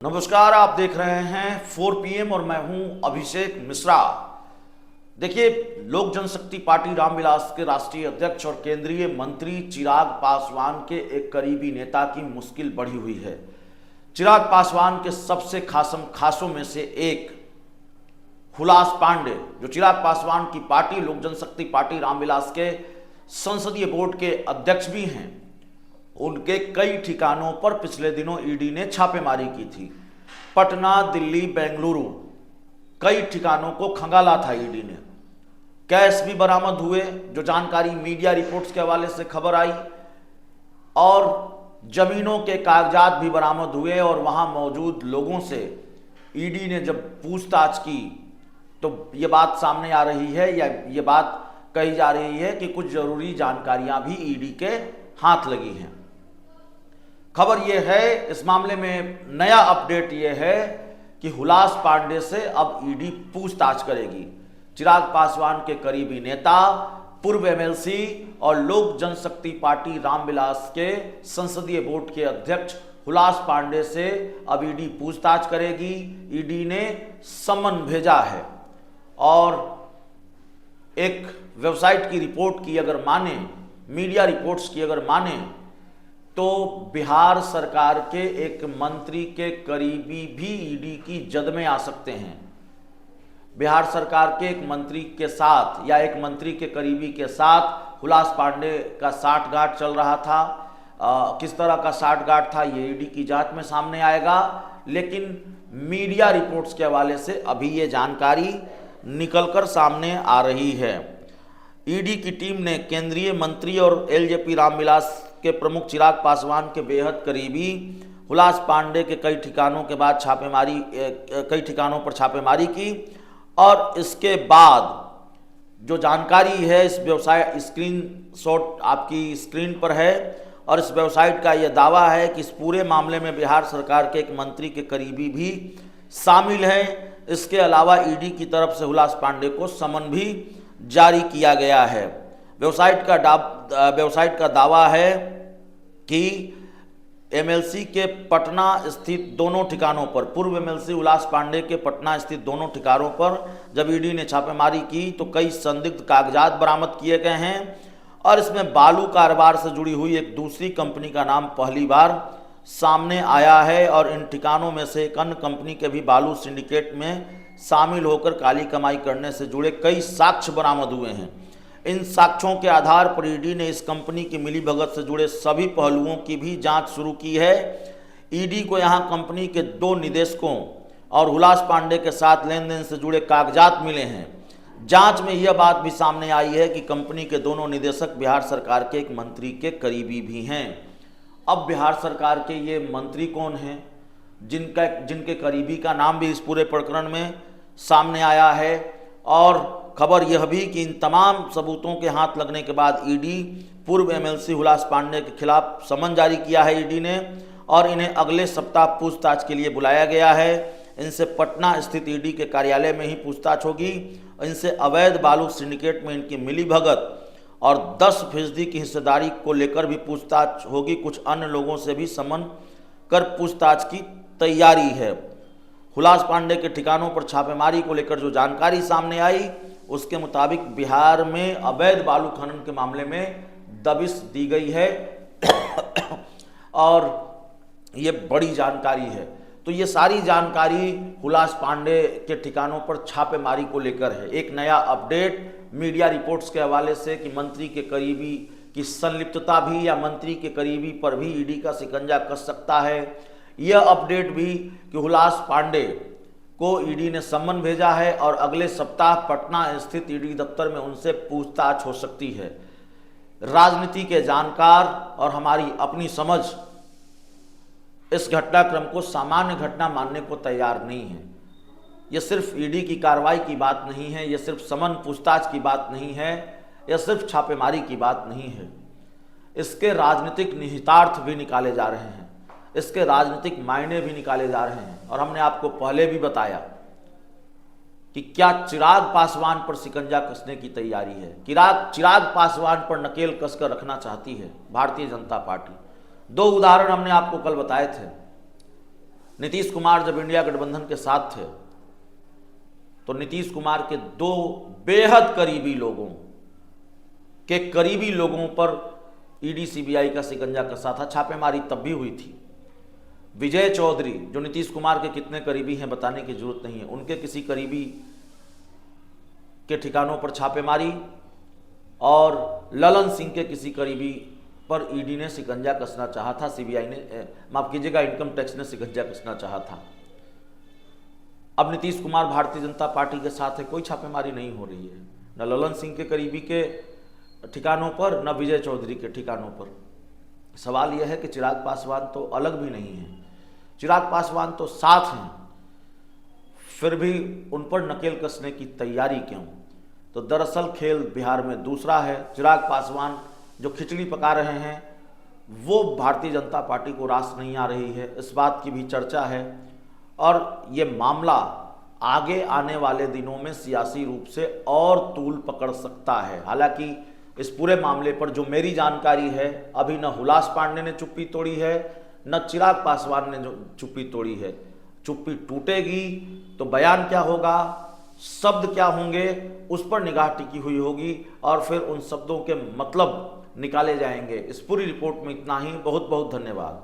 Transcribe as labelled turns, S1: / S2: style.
S1: नमस्कार, आप देख रहे हैं 4 PM और मैं हूं अभिषेक मिश्रा। देखिए, लोक जनशक्ति पार्टी रामविलास के राष्ट्रीय अध्यक्ष और केंद्रीय मंत्री चिराग पासवान के एक करीबी नेता की मुश्किल बढ़ी हुई है। चिराग पासवान के सबसे खासों में से एक हुलास पांडे, जो चिराग पासवान की पार्टी लोक जनशक्ति पार्टी रामविलास के संसदीय बोर्ड के अध्यक्ष भी हैं, उनके कई ठिकानों पर पिछले दिनों ईडी ने छापेमारी की थी। पटना, दिल्ली, बेंगलुरु, कई ठिकानों को खंगाला था ईडी ने। कैश भी बरामद हुए, जो जानकारी मीडिया रिपोर्ट्स के हवाले से खबर आई, और जमीनों के कागजात भी बरामद हुए। और वहां मौजूद लोगों से ईडी ने जब पूछताछ की तो ये बात सामने आ रही है, या ये बात कही जा रही है कि कुछ जरूरी जानकारियां भी ईडी के हाथ लगी हैं। खबर यह है, इस मामले में नया अपडेट यह है कि हुलास पांडे से अब ईडी पूछताछ करेगी। चिराग पासवान के करीबी नेता, पूर्व एमएलसी और लोक जनशक्ति पार्टी रामविलास के संसदीय बोर्ड के अध्यक्ष हुलास पांडे से अब ईडी पूछताछ करेगी। ईडी ने समन भेजा है और एक वेबसाइट की रिपोर्ट की अगर माने, मीडिया रिपोर्ट्स की अगर माने, तो बिहार सरकार के एक मंत्री के करीबी भी ईडी की जद में आ सकते हैं। बिहार सरकार के एक मंत्री के साथ या एक मंत्री के करीबी के साथ हुलास पांडे का साठगांठ चल रहा था। किस तरह का साठगांठ था ये ईडी की जांच में सामने आएगा, लेकिन मीडिया रिपोर्ट्स के हवाले से अभी ये जानकारी निकलकर सामने आ रही है। ईडी की टीम ने केंद्रीय मंत्री और एलजेपी रामविलास के प्रमुख चिराग पासवान के बेहद करीबी हुलास पांडे के कई ठिकानों पर छापेमारी की। और इसके बाद जो जानकारी है, इस वेबसाइट स्क्रीनशॉट आपकी स्क्रीन पर है, और इस वेबसाइट का यह दावा है कि इस पूरे मामले में बिहार सरकार के एक मंत्री के करीबी भी शामिल हैं। इसके अलावा ईडी की तरफ से हुलास पांडे को समन भी जारी किया गया है। वेबसाइट का दावा है कि एमएलसी के पटना स्थित दोनों ठिकानों पर, पूर्व एमएलसी हुलास पांडे के पटना स्थित दोनों ठिकानों पर जब ईडी ने छापेमारी की तो कई संदिग्ध कागजात बरामद किए गए हैं, और इसमें बालू कारोबार से जुड़ी हुई एक दूसरी कंपनी का नाम पहली बार सामने आया है। और इन ठिकानों में से एक अन्य कंपनी के भी बालू सिंडिकेट में शामिल होकर काली कमाई करने से जुड़े कई साक्ष्य बरामद हुए हैं। इन साक्ष्यों के आधार पर ईडी ने इस कंपनी की मिलीभगत से जुड़े सभी पहलुओं की भी जांच शुरू की है। ईडी को यहां कंपनी के 2 निदेशकों और हुलास पांडे के साथ लेन देन से जुड़े कागजात मिले हैं। जांच में यह बात भी सामने आई है कि कंपनी के दोनों निदेशक बिहार सरकार के एक मंत्री के करीबी भी हैं। अब बिहार सरकार के ये मंत्री कौन हैं, जिनके करीबी का नाम भी इस पूरे प्रकरण में सामने आया है। और खबर यह भी कि इन तमाम सबूतों के हाथ लगने के बाद ईडी पूर्व एमएलसी हुलास पांडे के खिलाफ समन जारी किया है ईडी ने, और इन्हें अगले सप्ताह पूछताछ के लिए बुलाया गया है। इनसे पटना स्थित ईडी के कार्यालय में ही पूछताछ होगी। इनसे अवैध बालू सिंडिकेट में इनकी मिलीभगत और 10% की हिस्सेदारी को लेकर भी पूछताछ होगी। कुछ अन्य लोगों से भी समन कर पूछताछ की तैयारी है। हुलास पांडे के ठिकानों पर छापेमारी को लेकर जो जानकारी सामने आई, उसके मुताबिक बिहार में अवैध बालू खनन के मामले में दबिश दी गई है और ये बड़ी जानकारी है। तो ये सारी जानकारी हुलास पांडे के ठिकानों पर छापेमारी को लेकर है। एक नया अपडेट मीडिया रिपोर्ट्स के हवाले से कि मंत्री के करीबी की संलिप्तता भी या मंत्री के करीबी पर भी ईडी का शिकंजा कस सकता है। यह अपडेट भी कि हुलास पांडे को ईडी ने सम्मन भेजा है और अगले सप्ताह पटना स्थित ईडी दफ्तर में उनसे पूछताछ हो सकती है। राजनीति के जानकार और हमारी अपनी समझ इस घटनाक्रम को सामान्य घटना मानने को तैयार नहीं है। यह सिर्फ ईडी की कार्रवाई की बात नहीं है, यह सिर्फ समन पूछताछ की बात नहीं है, यह सिर्फ छापेमारी की बात नहीं है। इसके राजनीतिक निहितार्थ भी निकाले जा रहे हैं, इसके राजनीतिक मायने भी निकाले जा रहे हैं। और हमने आपको पहले भी बताया कि क्या चिराग पासवान पर शिकंजा कसने की तैयारी है, चिराग पासवान पर नकेल कसकर रखना चाहती है भारतीय जनता पार्टी। 2 उदाहरण हमने आपको कल बताए थे। नीतीश कुमार जब इंडिया गठबंधन के साथ थे तो नीतीश कुमार के दो बेहद करीबी लोगों के करीबी लोगों पर ईडी सीबीआई का शिकंजा कसा था। छापेमारी तब भी हुई थी। विजय चौधरी जो नीतीश कुमार के कितने करीबी हैं बताने की जरूरत नहीं है, उनके किसी करीबी के ठिकानों पर छापेमारी और ललन सिंह के किसी करीबी पर ईडी ने शिकंजा कसना चाहा था, सीबीआई ने, माफ कीजिएगा, इनकम टैक्स ने शिकंजा कसना चाहा था। अब नीतीश कुमार भारतीय जनता पार्टी के साथ है, कोई छापेमारी नहीं हो रही है, न ललन सिंह के करीबी के ठिकानों पर न विजय चौधरी के ठिकानों पर। सवाल यह है कि चिराग पासवान तो अलग भी नहीं है, चिराग पासवान तो साथ हैं, फिर भी उन पर नकेल कसने की तैयारी क्यों? तो दरअसल खेल बिहार में दूसरा है। चिराग पासवान जो खिचड़ी पका रहे हैं वो भारतीय जनता पार्टी को रास नहीं आ रही है, इस बात की भी चर्चा है और ये मामला आगे आने वाले दिनों में सियासी रूप से और तूल पकड़ सकता है। हालांकि इस पूरे मामले पर जो मेरी जानकारी है, अभी न हुलास पांडे ने चुप्पी तोड़ी है न चिराग पासवान ने जो चुप्पी तोड़ी है। चुप्पी टूटेगी तो बयान क्या होगा, शब्द क्या होंगे, उस पर निगाह टिकी हुई होगी और फिर उन शब्दों के मतलब निकाले जाएंगे। इस पूरी रिपोर्ट में इतना ही। बहुत बहुत धन्यवाद।